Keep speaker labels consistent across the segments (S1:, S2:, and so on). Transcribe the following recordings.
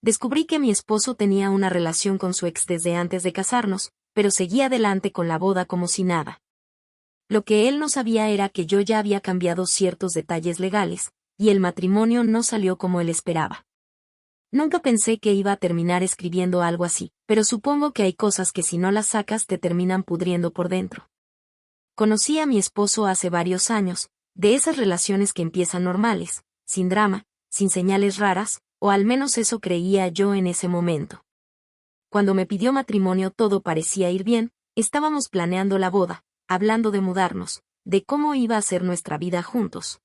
S1: descubrí que mi esposo tenía una relación con su ex desde antes de casarnos, pero seguía adelante con la boda como si nada. Lo que él no sabía era que yo ya había cambiado ciertos detalles legales, y el matrimonio no salió como él esperaba. Nunca pensé que iba a terminar escribiendo algo así, pero supongo que hay cosas que si no las sacas te terminan pudriendo por dentro. Conocí a mi esposo hace varios años, de esas relaciones que empiezan normales, sin drama, sin señales raras, o al menos eso creía yo en ese momento. Cuando me pidió matrimonio todo parecía ir bien, estábamos planeando la boda, hablando de mudarnos, de cómo iba a ser nuestra vida juntos.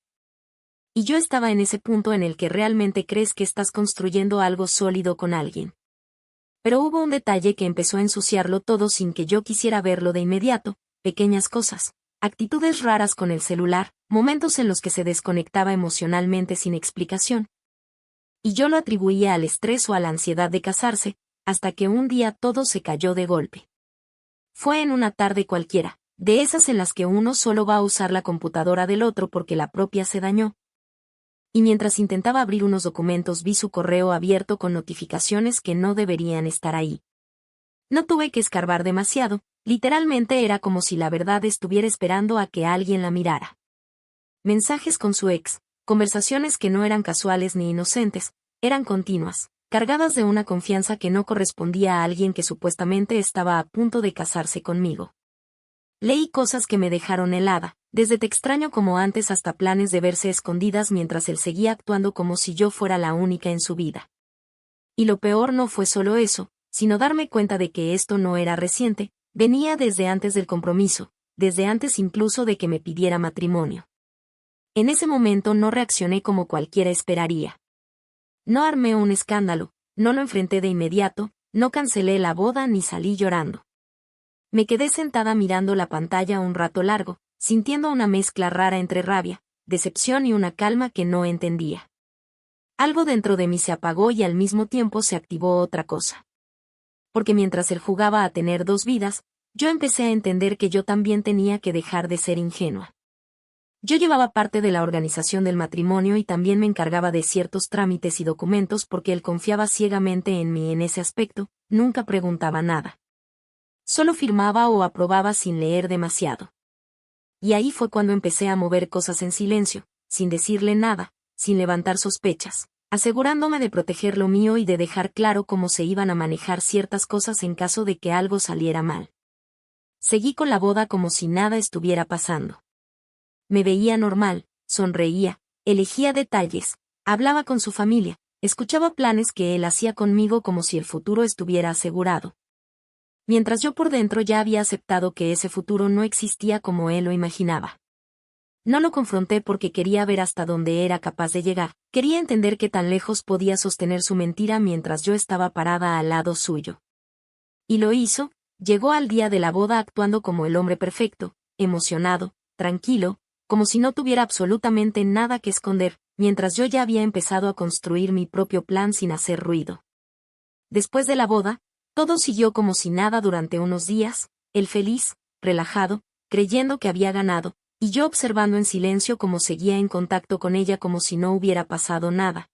S1: Y yo estaba en ese punto en el que realmente crees que estás construyendo algo sólido con alguien. Pero hubo un detalle que empezó a ensuciarlo todo sin que yo quisiera verlo de inmediato, pequeñas cosas, actitudes raras con el celular, momentos en los que se desconectaba emocionalmente sin explicación. Y yo lo atribuía al estrés o a la ansiedad de casarse, hasta que un día todo se cayó de golpe. Fue en una tarde cualquiera, de esas en las que uno solo va a usar la computadora del otro porque la propia se dañó. Y mientras intentaba abrir unos documentos vi su correo abierto con notificaciones que no deberían estar ahí. No tuve que escarbar demasiado, literalmente era como si la verdad estuviera esperando a que alguien la mirara. Mensajes con su ex, conversaciones que no eran casuales ni inocentes, eran continuas, cargadas de una confianza que no correspondía a alguien que supuestamente estaba a punto de casarse conmigo. Leí cosas que me dejaron helada, desde te extraño como antes hasta planes de verse escondidas mientras él seguía actuando como si yo fuera la única en su vida. Y lo peor no fue solo eso, sino darme cuenta de que esto no era reciente, venía desde antes del compromiso, desde antes incluso de que me pidiera matrimonio. En ese momento no reaccioné como cualquiera esperaría. No armé un escándalo, no lo enfrenté de inmediato, no cancelé la boda ni salí llorando. Me quedé sentada mirando la pantalla un rato largo, sintiendo una mezcla rara entre rabia, decepción y una calma que no entendía. Algo dentro de mí se apagó y al mismo tiempo se activó otra cosa. Porque mientras él jugaba a tener dos vidas, yo empecé a entender que yo también tenía que dejar de ser ingenua. Yo llevaba parte de la organización del matrimonio y también me encargaba de ciertos trámites y documentos porque él confiaba ciegamente en mí en ese aspecto, nunca preguntaba nada. Solo firmaba o aprobaba sin leer demasiado. Y ahí fue cuando empecé a mover cosas en silencio, sin decirle nada, sin levantar sospechas, asegurándome de proteger lo mío y de dejar claro cómo se iban a manejar ciertas cosas en caso de que algo saliera mal. Seguí con la boda como si nada estuviera pasando. Me veía normal, sonreía, elegía detalles, hablaba con su familia, escuchaba planes que él hacía conmigo como si el futuro estuviera asegurado. Mientras yo por dentro ya había aceptado que ese futuro no existía como él lo imaginaba. No lo confronté porque quería ver hasta dónde era capaz de llegar, quería entender qué tan lejos podía sostener su mentira mientras yo estaba parada al lado suyo. Y lo hizo, llegó al día de la boda actuando como el hombre perfecto, emocionado, tranquilo, como si no tuviera absolutamente nada que esconder, mientras yo ya había empezado a construir mi propio plan sin hacer ruido. Después de la boda, todo siguió como si nada durante unos días, él feliz, relajado, creyendo que había ganado, y yo observando en silencio cómo seguía en contacto con ella como si no hubiera pasado nada.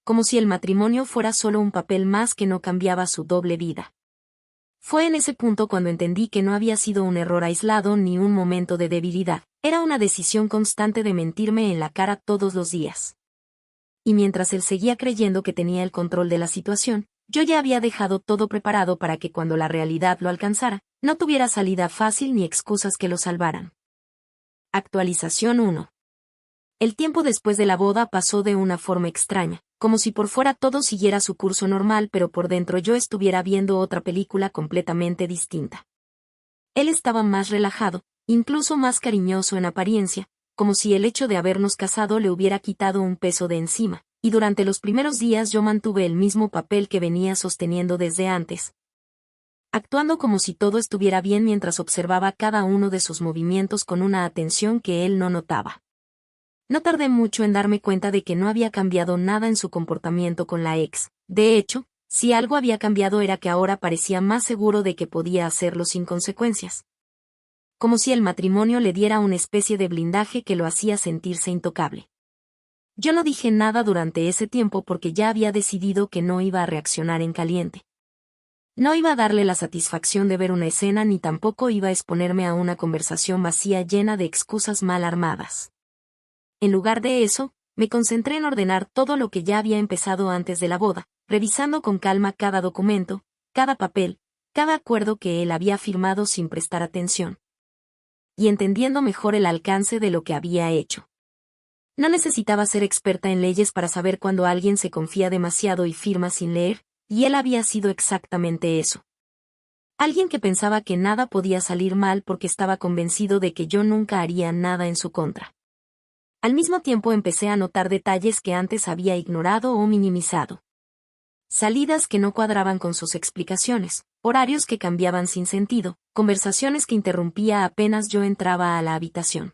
S1: Como si el matrimonio fuera solo un papel más que no cambiaba su doble vida. Fue en ese punto cuando entendí que no había sido un error aislado ni un momento de debilidad, era una decisión constante de mentirme en la cara todos los días. Y mientras él seguía creyendo que tenía el control de la situación, yo ya había dejado todo preparado para que cuando la realidad lo alcanzara, no tuviera salida fácil ni excusas que lo salvaran. Actualización 1. El tiempo después de la boda pasó de una forma extraña, como si por fuera todo siguiera su curso normal pero por dentro yo estuviera viendo otra película completamente distinta. Él estaba más relajado, incluso más cariñoso en apariencia, como si el hecho de habernos casado le hubiera quitado un peso de encima, y durante los primeros días yo mantuve el mismo papel que venía sosteniendo desde antes, actuando como si todo estuviera bien mientras observaba cada uno de sus movimientos con una atención que él no notaba. No tardé mucho en darme cuenta de que no había cambiado nada en su comportamiento con la ex. De hecho, si algo había cambiado era que ahora parecía más seguro de que podía hacerlo sin consecuencias. Como si el matrimonio le diera una especie de blindaje que lo hacía sentirse intocable. Yo no dije nada durante ese tiempo porque ya había decidido que no iba a reaccionar en caliente. No iba a darle la satisfacción de ver una escena ni tampoco iba a exponerme a una conversación vacía llena de excusas mal armadas. En lugar de eso, me concentré en ordenar todo lo que ya había empezado antes de la boda, revisando con calma cada documento, cada papel, cada acuerdo que él había firmado sin prestar atención. Y entendiendo mejor el alcance de lo que había hecho. No necesitaba ser experta en leyes para saber cuando alguien se confía demasiado y firma sin leer, y él había sido exactamente eso. Alguien que pensaba que nada podía salir mal porque estaba convencido de que yo nunca haría nada en su contra. Al mismo tiempo empecé a notar detalles que antes había ignorado o minimizado. Salidas que no cuadraban con sus explicaciones, horarios que cambiaban sin sentido, conversaciones que interrumpía apenas yo entraba a la habitación.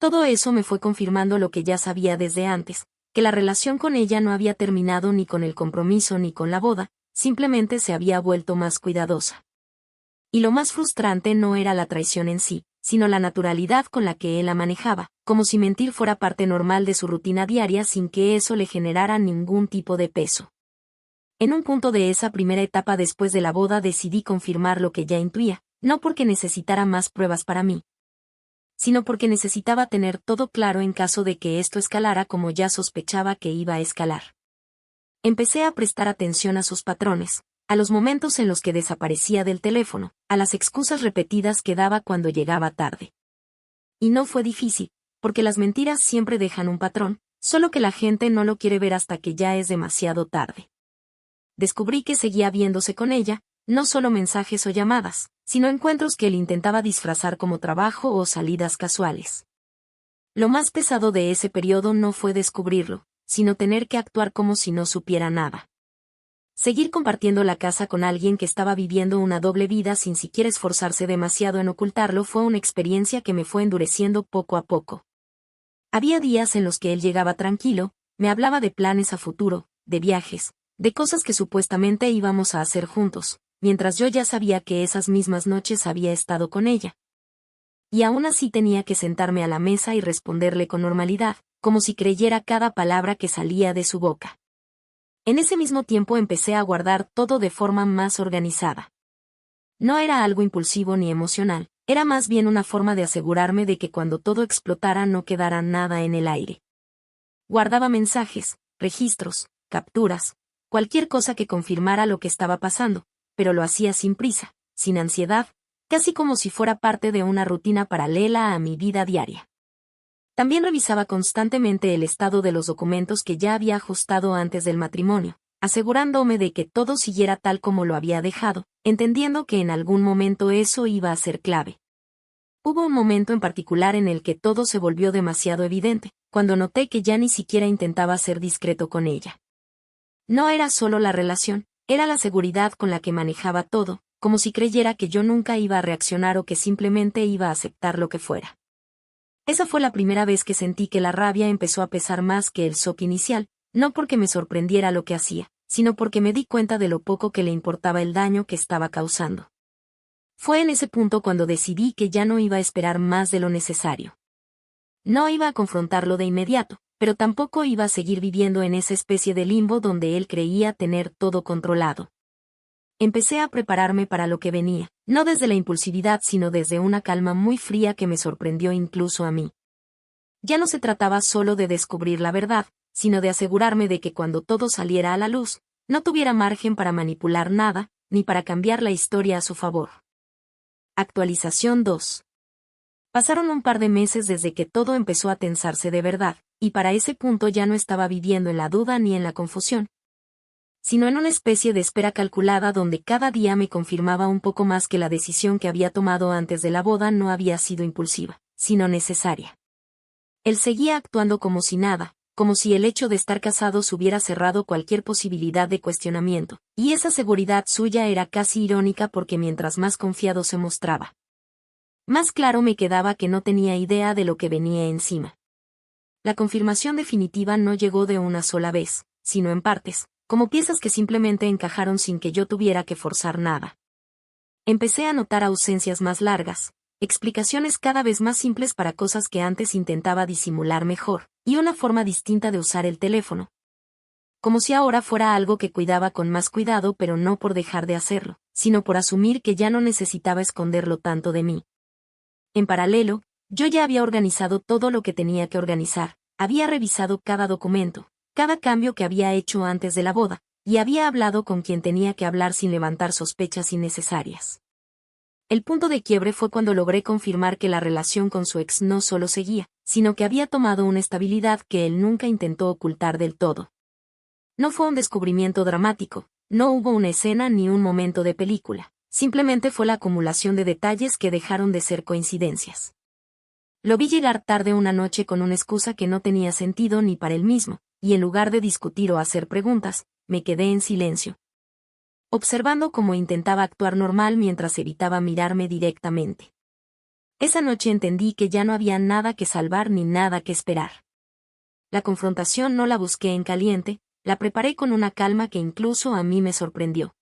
S1: Todo eso me fue confirmando lo que ya sabía desde antes, que la relación con ella no había terminado ni con el compromiso ni con la boda, simplemente se había vuelto más cuidadosa. Y lo más frustrante no era la traición en sí, sino la naturalidad con la que él la manejaba, como si mentir fuera parte normal de su rutina diaria sin que eso le generara ningún tipo de peso. En un punto de esa primera etapa después de la boda decidí confirmar lo que ya intuía, no porque necesitara más pruebas para mí, sino porque necesitaba tener todo claro en caso de que esto escalara como ya sospechaba que iba a escalar. Empecé a prestar atención a sus patrones, a los momentos en los que desaparecía del teléfono, a las excusas repetidas que daba cuando llegaba tarde. Y no fue difícil, porque las mentiras siempre dejan un patrón, solo que la gente no lo quiere ver hasta que ya es demasiado tarde. Descubrí que seguía viéndose con ella, no solo mensajes o llamadas, sino encuentros que él intentaba disfrazar como trabajo o salidas casuales. Lo más pesado de ese periodo no fue descubrirlo, sino tener que actuar como si no supiera nada. Seguir compartiendo la casa con alguien que estaba viviendo una doble vida sin siquiera esforzarse demasiado en ocultarlo fue una experiencia que me fue endureciendo poco a poco. Había días en los que él llegaba tranquilo, me hablaba de planes a futuro, de viajes, de cosas que supuestamente íbamos a hacer juntos, mientras yo ya sabía que esas mismas noches había estado con ella. Y aún así tenía que sentarme a la mesa y responderle con normalidad, como si creyera cada palabra que salía de su boca. En ese mismo tiempo empecé a guardar todo de forma más organizada. No era algo impulsivo ni emocional, era más bien una forma de asegurarme de que cuando todo explotara no quedara nada en el aire. Guardaba mensajes, registros, capturas, cualquier cosa que confirmara lo que estaba pasando, pero lo hacía sin prisa, sin ansiedad, casi como si fuera parte de una rutina paralela a mi vida diaria. También revisaba constantemente el estado de los documentos que ya había ajustado antes del matrimonio, asegurándome de que todo siguiera tal como lo había dejado, entendiendo que en algún momento eso iba a ser clave. Hubo un momento en particular en el que todo se volvió demasiado evidente, cuando noté que ya ni siquiera intentaba ser discreto con ella. No era solo la relación, era la seguridad con la que manejaba todo, como si creyera que yo nunca iba a reaccionar o que simplemente iba a aceptar lo que fuera. Esa fue la primera vez que sentí que la rabia empezó a pesar más que el shock inicial, no porque me sorprendiera lo que hacía, sino porque me di cuenta de lo poco que le importaba el daño que estaba causando. Fue en ese punto cuando decidí que ya no iba a esperar más de lo necesario. No iba a confrontarlo de inmediato, pero tampoco iba a seguir viviendo en esa especie de limbo donde él creía tener todo controlado. Empecé a prepararme para lo que venía, no desde la impulsividad sino desde una calma muy fría que me sorprendió incluso a mí. Ya no se trataba solo de descubrir la verdad, sino de asegurarme de que cuando todo saliera a la luz, no tuviera margen para manipular nada, ni para cambiar la historia a su favor. Actualización 2. Pasaron un par de meses desde que todo empezó a tensarse de verdad, y para ese punto ya no estaba viviendo en la duda ni en la confusión, sino en una especie de espera calculada donde cada día me confirmaba un poco más que la decisión que había tomado antes de la boda no había sido impulsiva, sino necesaria. Él seguía actuando como si nada, como si el hecho de estar casados hubiera cerrado cualquier posibilidad de cuestionamiento, y esa seguridad suya era casi irónica porque mientras más confiado se mostraba, más claro me quedaba que no tenía idea de lo que venía encima. La confirmación definitiva no llegó de una sola vez, sino en partes, como piezas que simplemente encajaron sin que yo tuviera que forzar nada. Empecé a notar ausencias más largas, explicaciones cada vez más simples para cosas que antes intentaba disimular mejor, y una forma distinta de usar el teléfono. Como si ahora fuera algo que cuidaba con más cuidado, pero no por dejar de hacerlo, sino por asumir que ya no necesitaba esconderlo tanto de mí. En paralelo, yo ya había organizado todo lo que tenía que organizar, había revisado cada documento, cada cambio que había hecho antes de la boda, y había hablado con quien tenía que hablar sin levantar sospechas innecesarias. El punto de quiebre fue cuando logré confirmar que la relación con su ex no solo seguía, sino que había tomado una estabilidad que él nunca intentó ocultar del todo. No fue un descubrimiento dramático, no hubo una escena ni un momento de película, simplemente fue la acumulación de detalles que dejaron de ser coincidencias. Lo vi llegar tarde una noche con una excusa que no tenía sentido ni para él mismo, y en lugar de discutir o hacer preguntas, me quedé en silencio, observando cómo intentaba actuar normal mientras evitaba mirarme directamente. Esa noche entendí que ya no había nada que salvar ni nada que esperar. La confrontación no la busqué en caliente, la preparé con una calma que incluso a mí me sorprendió.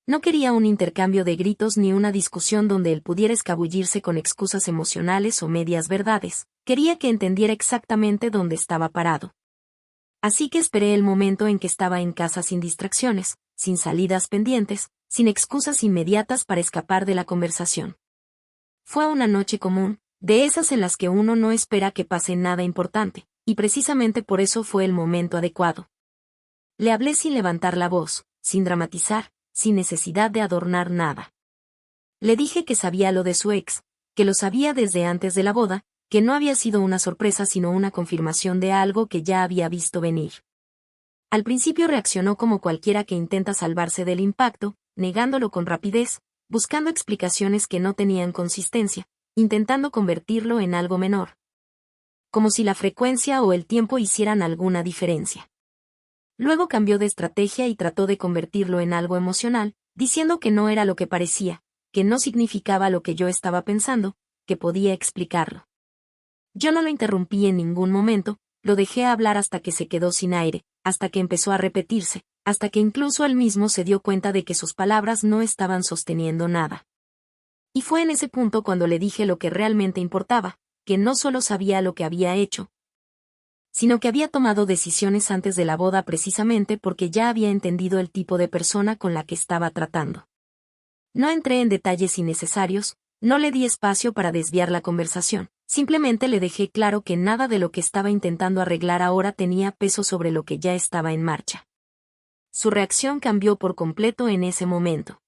S1: No quería un intercambio de gritos ni una discusión donde él pudiera escabullirse con excusas emocionales o medias verdades, quería que entendiera exactamente dónde estaba parado. Así que esperé el momento en que estaba en casa sin distracciones, sin salidas pendientes, sin excusas inmediatas para escapar de la conversación. Fue una noche común, de esas en las que uno no espera que pase nada importante, y precisamente por eso fue el momento adecuado. Le hablé sin levantar la voz, sin dramatizar, sin necesidad de adornar nada. Le dije que sabía lo de su ex, que lo sabía desde antes de la boda, que no había sido una sorpresa sino una confirmación de algo que ya había visto venir. Al principio reaccionó como cualquiera que intenta salvarse del impacto, negándolo con rapidez, buscando explicaciones que no tenían consistencia, intentando convertirlo en algo menor. Como si la frecuencia o el tiempo hicieran alguna diferencia. Luego cambió de estrategia y trató de convertirlo en algo emocional, diciendo que no era lo que parecía, que no significaba lo que yo estaba pensando, que podía explicarlo. Yo no lo interrumpí en ningún momento, lo dejé hablar hasta que se quedó sin aire, hasta que empezó a repetirse, hasta que incluso él mismo se dio cuenta de que sus palabras no estaban sosteniendo nada. Y fue en ese punto cuando le dije lo que realmente importaba, que no solo sabía lo que había hecho, sino que había tomado decisiones antes de la boda precisamente porque ya había entendido el tipo de persona con la que estaba tratando. No entré en detalles innecesarios, no le di espacio para desviar la conversación, simplemente le dejé claro que nada de lo que estaba intentando arreglar ahora tenía peso sobre lo que ya estaba en marcha. Su reacción cambió por completo en ese momento.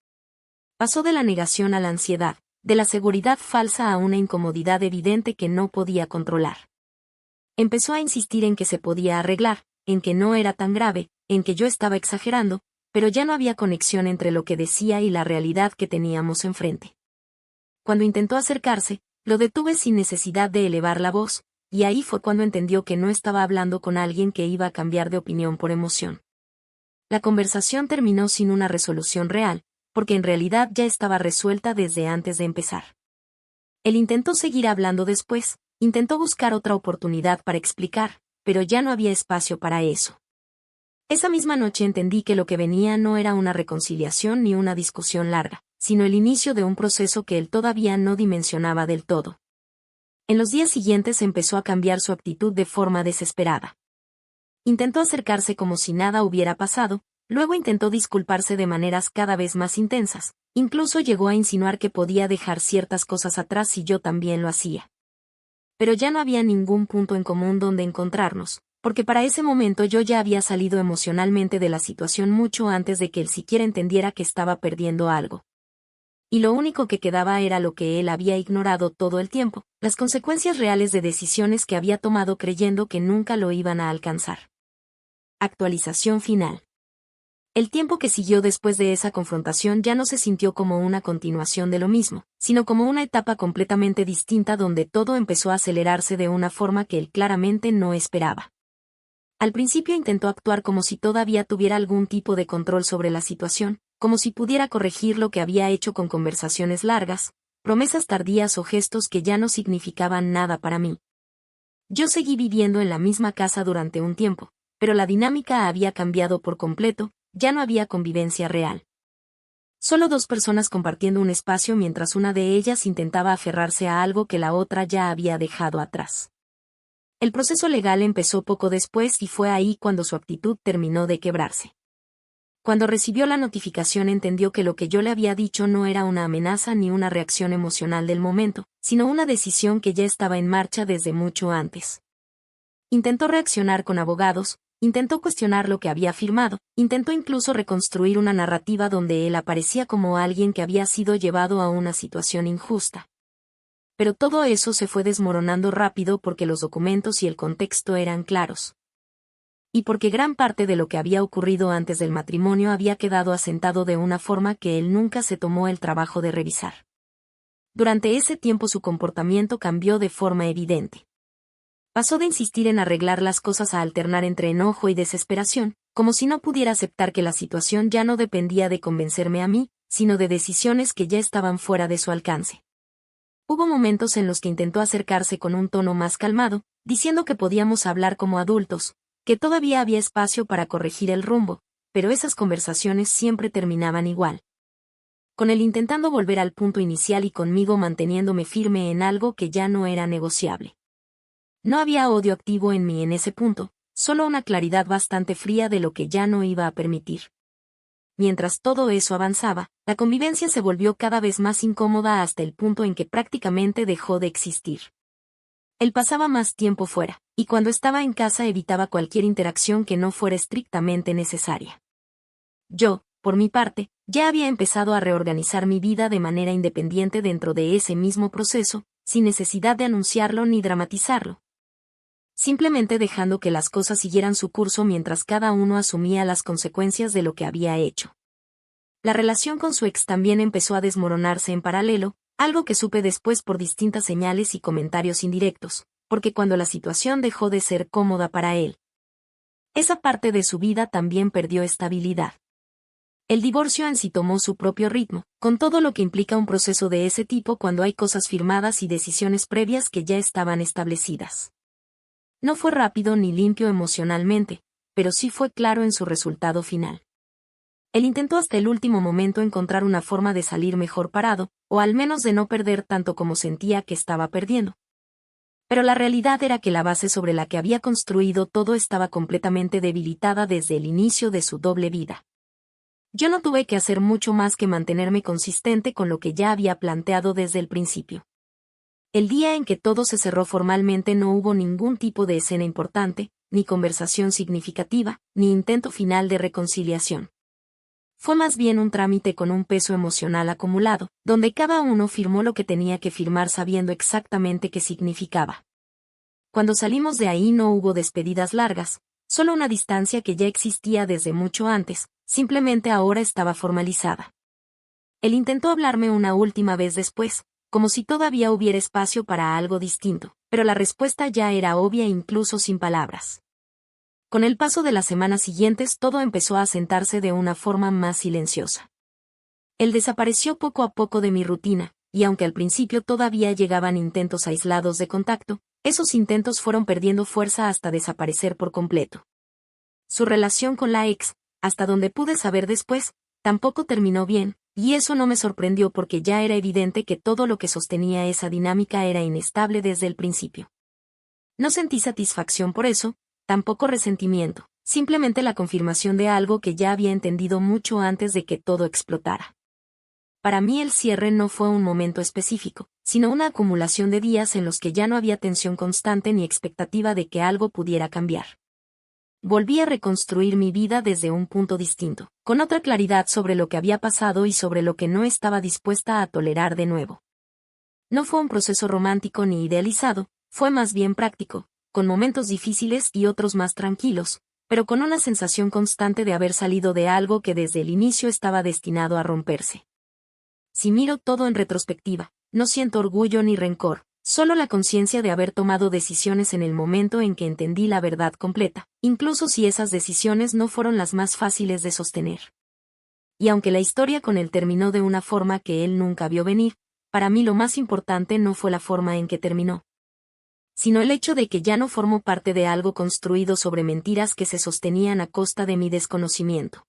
S1: Pasó de la negación a la ansiedad, de la seguridad falsa a una incomodidad evidente que no podía controlar. Empezó a insistir en que se podía arreglar, en que no era tan grave, en que yo estaba exagerando, pero ya no había conexión entre lo que decía y la realidad que teníamos enfrente. Cuando intentó acercarse, lo detuve sin necesidad de elevar la voz, y ahí fue cuando entendió que no estaba hablando con alguien que iba a cambiar de opinión por emoción. La conversación terminó sin una resolución real, porque en realidad ya estaba resuelta desde antes de empezar. Él intentó seguir hablando después, intentó buscar otra oportunidad para explicar, pero ya no había espacio para eso. Esa misma noche entendí que lo que venía no era una reconciliación ni una discusión larga, sino el inicio de un proceso que él todavía no dimensionaba del todo. En los días siguientes empezó a cambiar su actitud de forma desesperada. Intentó acercarse como si nada hubiera pasado, luego intentó disculparse de maneras cada vez más intensas, incluso llegó a insinuar que podía dejar ciertas cosas atrás si yo también lo hacía. Pero ya no había ningún punto en común donde encontrarnos, porque para ese momento yo ya había salido emocionalmente de la situación mucho antes de que él siquiera entendiera que estaba perdiendo algo. Y lo único que quedaba era lo que él había ignorado todo el tiempo, las consecuencias reales de decisiones que había tomado creyendo que nunca lo iban a alcanzar. Actualización final. El tiempo que siguió después de esa confrontación ya no se sintió como una continuación de lo mismo, sino como una etapa completamente distinta donde todo empezó a acelerarse de una forma que él claramente no esperaba. Al principio intentó actuar como si todavía tuviera algún tipo de control sobre la situación, como si pudiera corregir lo que había hecho con conversaciones largas, promesas tardías o gestos que ya no significaban nada para mí. Yo seguí viviendo en la misma casa durante un tiempo, pero la dinámica había cambiado por completo, ya no había convivencia real. Solo dos personas compartiendo un espacio mientras una de ellas intentaba aferrarse a algo que la otra ya había dejado atrás. El proceso legal empezó poco después y fue ahí cuando su actitud terminó de quebrarse. Cuando recibió la notificación entendió que lo que yo le había dicho no era una amenaza ni una reacción emocional del momento, sino una decisión que ya estaba en marcha desde mucho antes. Intentó reaccionar con abogados, intentó cuestionar lo que había firmado, intentó incluso reconstruir una narrativa donde él aparecía como alguien que había sido llevado a una situación injusta. Pero todo eso se fue desmoronando rápido porque los documentos y el contexto eran claros. Y porque gran parte de lo que había ocurrido antes del matrimonio había quedado asentado de una forma que él nunca se tomó el trabajo de revisar. Durante ese tiempo su comportamiento cambió de forma evidente. Pasó de insistir en arreglar las cosas a alternar entre enojo y desesperación, como si no pudiera aceptar que la situación ya no dependía de convencerme a mí, sino de decisiones que ya estaban fuera de su alcance. Hubo momentos en los que intentó acercarse con un tono más calmado, diciendo que podíamos hablar como adultos, que todavía había espacio para corregir el rumbo, pero esas conversaciones siempre terminaban igual. Con él intentando volver al punto inicial y conmigo manteniéndome firme en algo que ya no era negociable. No había odio activo en mí en ese punto, solo una claridad bastante fría de lo que ya no iba a permitir. Mientras todo eso avanzaba, la convivencia se volvió cada vez más incómoda hasta el punto en que prácticamente dejó de existir. Él pasaba más tiempo fuera, y cuando estaba en casa evitaba cualquier interacción que no fuera estrictamente necesaria. Yo, por mi parte, ya había empezado a reorganizar mi vida de manera independiente dentro de ese mismo proceso, sin necesidad de anunciarlo ni dramatizarlo. Simplemente dejando que las cosas siguieran su curso mientras cada uno asumía las consecuencias de lo que había hecho. La relación con su ex también empezó a desmoronarse en paralelo, algo que supe después por distintas señales y comentarios indirectos, porque cuando la situación dejó de ser cómoda para él, esa parte de su vida también perdió estabilidad. El divorcio en sí tomó su propio ritmo, con todo lo que implica un proceso de ese tipo cuando hay cosas firmadas y decisiones previas que ya estaban establecidas. No fue rápido ni limpio emocionalmente, pero sí fue claro en su resultado final. Él intentó hasta el último momento encontrar una forma de salir mejor parado, o al menos de no perder tanto como sentía que estaba perdiendo. Pero la realidad era que la base sobre la que había construido todo estaba completamente debilitada desde el inicio de su doble vida. Yo no tuve que hacer mucho más que mantenerme consistente con lo que ya había planteado desde el principio. El día en que todo se cerró formalmente no hubo ningún tipo de escena importante, ni conversación significativa, ni intento final de reconciliación. Fue más bien un trámite con un peso emocional acumulado, donde cada uno firmó lo que tenía que firmar sabiendo exactamente qué significaba. Cuando salimos de ahí no hubo despedidas largas, solo una distancia que ya existía desde mucho antes, simplemente ahora estaba formalizada. Él intentó hablarme una última vez después, como si todavía hubiera espacio para algo distinto, pero la respuesta ya era obvia incluso sin palabras. Con el paso de las semanas siguientes todo empezó a asentarse de una forma más silenciosa. Él desapareció poco a poco de mi rutina, y aunque al principio todavía llegaban intentos aislados de contacto, esos intentos fueron perdiendo fuerza hasta desaparecer por completo. Su relación con la ex, hasta donde pude saber después, tampoco terminó bien, y eso no me sorprendió porque ya era evidente que todo lo que sostenía esa dinámica era inestable desde el principio. No sentí satisfacción por eso, tampoco resentimiento, simplemente la confirmación de algo que ya había entendido mucho antes de que todo explotara. Para mí el cierre no fue un momento específico, sino una acumulación de días en los que ya no había tensión constante ni expectativa de que algo pudiera cambiar. Volví a reconstruir mi vida desde un punto distinto, con otra claridad sobre lo que había pasado y sobre lo que no estaba dispuesta a tolerar de nuevo. No fue un proceso romántico ni idealizado, fue más bien práctico, con momentos difíciles y otros más tranquilos, pero con una sensación constante de haber salido de algo que desde el inicio estaba destinado a romperse. Si miro todo en retrospectiva, no siento orgullo ni rencor, solo la conciencia de haber tomado decisiones en el momento en que entendí la verdad completa, incluso si esas decisiones no fueron las más fáciles de sostener. Y aunque la historia con él terminó de una forma que él nunca vio venir, para mí lo más importante no fue la forma en que terminó, sino el hecho de que ya no formó parte de algo construido sobre mentiras que se sostenían a costa de mi desconocimiento.